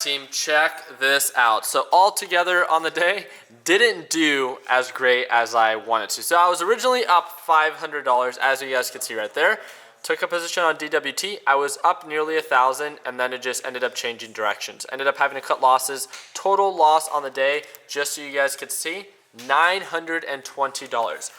Team, check this out. So all together on the day, didn't do as great as I wanted to. So I was originally up $500, as you guys can see right there. Took a position on DWT. I was up nearly 1,000, and then it just ended up changing directions. Ended up having to cut losses. Total loss on the day, just so you guys could see, $920.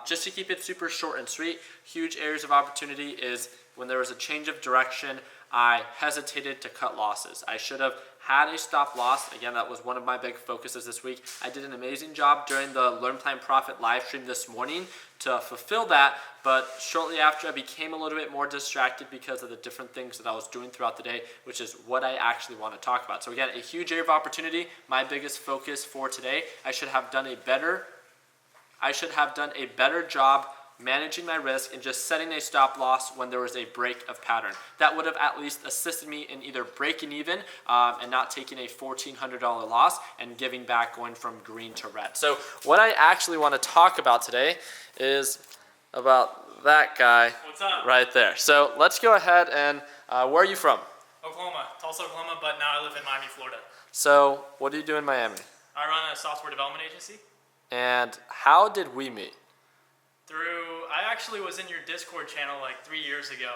Just to keep it super short and sweet, huge areas of opportunity is when there was a change of direction, I hesitated to cut losses. I should have had a stop loss. Again, that was one of my big focuses this week. I did an amazing job during the Learn, Plan, Profit live stream this morning to fulfill that, but shortly after I became a little bit more distracted because of the different things that I was doing throughout the day, which is what I actually want to talk about. So again, a huge area of opportunity. My biggest focus for today, I should have done a better job managing my risk and just setting a stop loss when there was a break of pattern. That would have at least assisted me in either breaking even and not taking a $1,400 loss and giving back, going from green to red. So what I actually want to talk about today is about that guy. What's up? Right there. So let's go ahead and where are you from? Oklahoma, Tulsa, Oklahoma, but now I live in Miami, Florida. So what do you do in Miami? I run a software development agency. And how did we meet? I actually was in your Discord channel like 3 years ago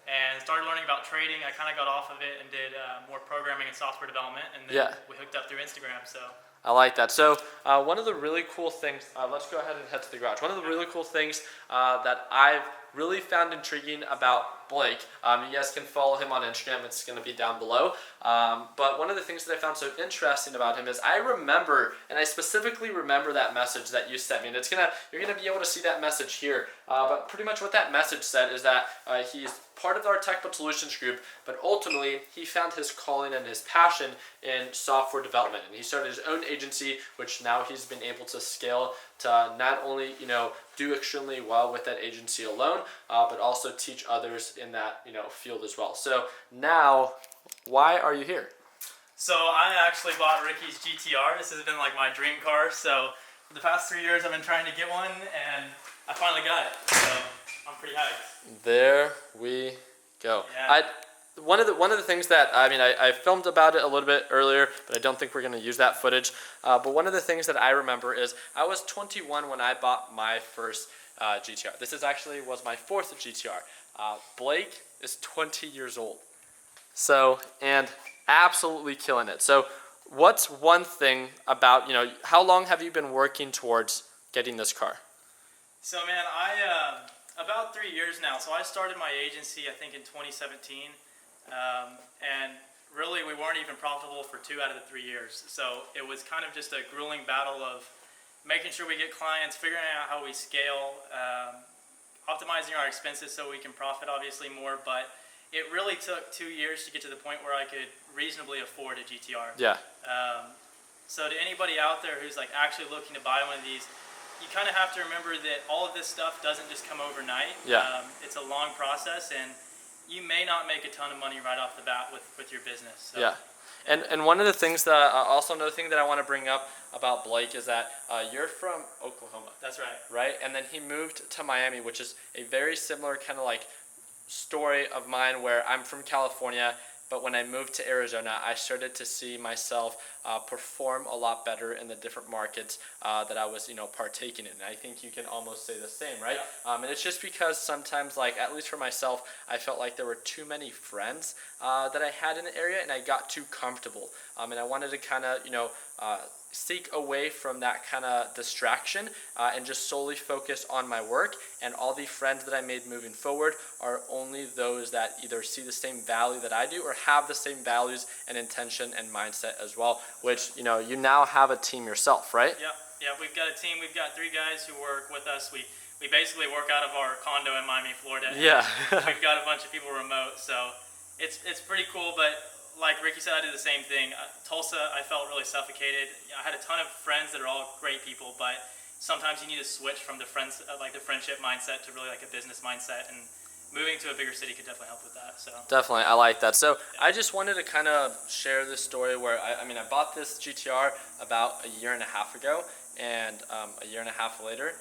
and started learning about trading. I kind of got off of it and did more programming and software development, and then we hooked up through Instagram. So I like that. So one of the really cool things, let's go ahead and head to the garage. One of the really cool things that I've really found intriguing about Blake, you guys can follow him on Instagram, it's going to be down below, but one of the things that I found so interesting about him is I remember, and I specifically remember that message that you sent me, and you're going to be able to see that message here, but pretty much what that message said is that he's part of our Technical Solutions group, but ultimately he found his calling and his passion in software development, and he started his own agency, which now he's been able to scale to not only do extremely well with that agency alone, but also teach others in that field as well. So now, why are you here? So I actually bought Ricky's GTR. This has been like my dream car. So for the past 3 years, I've been trying to get one, and I finally got it. So I'm pretty hyped. There we go. Yeah. One of the things that, I filmed about it a little bit earlier, but I don't think we're going to use that footage. But one of the things that I remember is I was 21 when I bought my first GTR. This was my fourth GTR. Blake is 20 years old. So, and absolutely killing it. So what's one thing about, how long have you been working towards getting this car? So man, about 3 years now. So I started my agency, I think in 2017. And really we weren't even profitable for 2 out of the 3 years. So it was kind of just a grueling battle of making sure we get clients, figuring out how we scale, optimizing our expenses so we can profit obviously more. But it really took 2 years to get to the point where I could reasonably afford a GTR. Yeah. So to anybody out there who's like actually looking to buy one of these, you kind of have to remember that all of this stuff doesn't just come overnight. Yeah. It's a long process, and you may not make a ton of money right off the bat with your business. So. Yeah. And one of the things that, also another thing that I want to bring up about Blake is that you're from Oklahoma. That's right. Right? And then he moved to Miami, which is a very similar kind of like story of mine where I'm from California, but when I moved to Arizona, I started to see myself perform a lot better in the different markets that I was, partaking in. And I think you can almost say the same, right? Yeah. And it's just because sometimes, like, at least for myself, I felt like there were too many friends that I had in the area, and I got too comfortable. And I wanted to kind of, seek away from that kind of distraction and just solely focus on my work, and all the friends that I made moving forward are only those that either see the same value that I do or have the same values and intention and mindset as well, which you now have a team yourself, right? Yeah, we've got a team. We've got 3 guys who work with us. We basically work out of our condo in Miami, Florida. Yeah. We've got a bunch of people remote, so it's pretty cool. But like Ricky said, I did the same thing. Tulsa, I felt really suffocated. I had a ton of friends that are all great people, but sometimes you need to switch from the friendship mindset to really like a business mindset, and moving to a bigger city could definitely help with that. So definitely, I like that. So yeah. I just wanted to kind of share this story where I bought this GTR about a year and a half ago, and a year and a half later,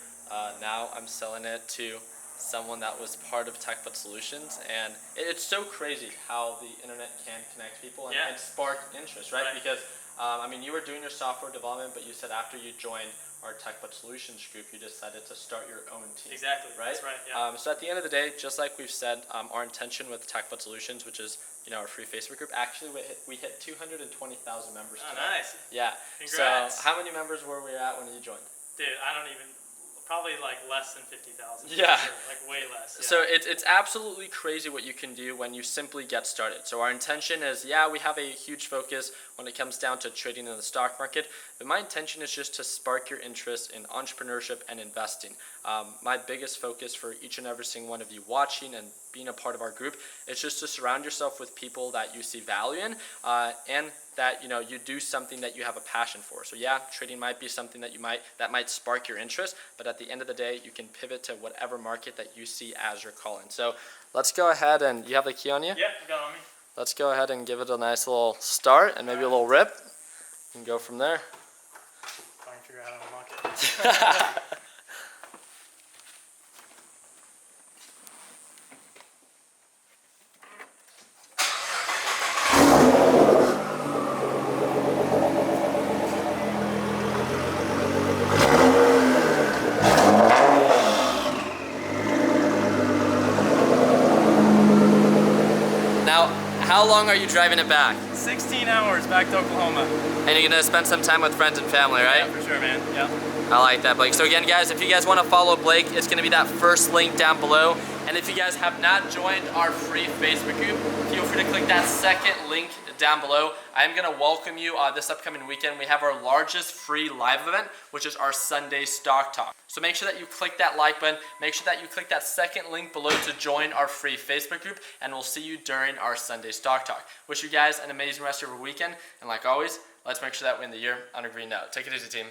now I'm selling it to someone that was part of TechBud Solutions, and it's so crazy how the internet can connect people and spark interest, right? Because I mean, you were doing your software development, but you said after you joined our TechBud Solutions group, you decided to start your own team. Exactly. Right. That's right. Yeah. So at the end of the day, just like we've said, our intention with TechBud Solutions, which is our free Facebook group, actually we hit 220,000 members today. Oh, nice. Yeah. Congrats. So how many members were we at when you joined? Dude, I don't even. Probably like less than 50,000. Yeah. Sure. Like way less. Yeah. So it's absolutely crazy what you can do when you simply get started. So our intention is, we have a huge focus when it comes down to trading in the stock market, but my intention is just to spark your interest in entrepreneurship and investing. My biggest focus for each and every single one of you watching and being a part of our group is just to surround yourself with people that you see value in, and that you do something that you have a passion for. So trading might be something that might spark your interest, but at the end of the day, you can pivot to whatever market that you see as your calling. So let's go ahead, and you have the key on you? Yeah, I got it on me. Let's go ahead and give it a nice little start and maybe a little rip and go from there. Trying to figure out how to unlock it. Now, how long are you driving it back? 16 hours back to Oklahoma. And you're gonna spend some time with friends and family, right? Yeah, for sure, man. Yeah. I like that, Blake. So again, guys, if you guys want to follow Blake, it's going to be that first link down below. And if you guys have not joined our free Facebook group, feel free to click that second link down below. I am going to welcome you this upcoming weekend. We have our largest free live event, which is our Sunday Stock Talk. So make sure that you click that like button. Make sure that you click that second link below to join our free Facebook group, and we'll see you during our Sunday Stock Talk. Wish you guys an amazing rest of your weekend, and like always, let's make sure that we end the year on a green note. Take it easy, team.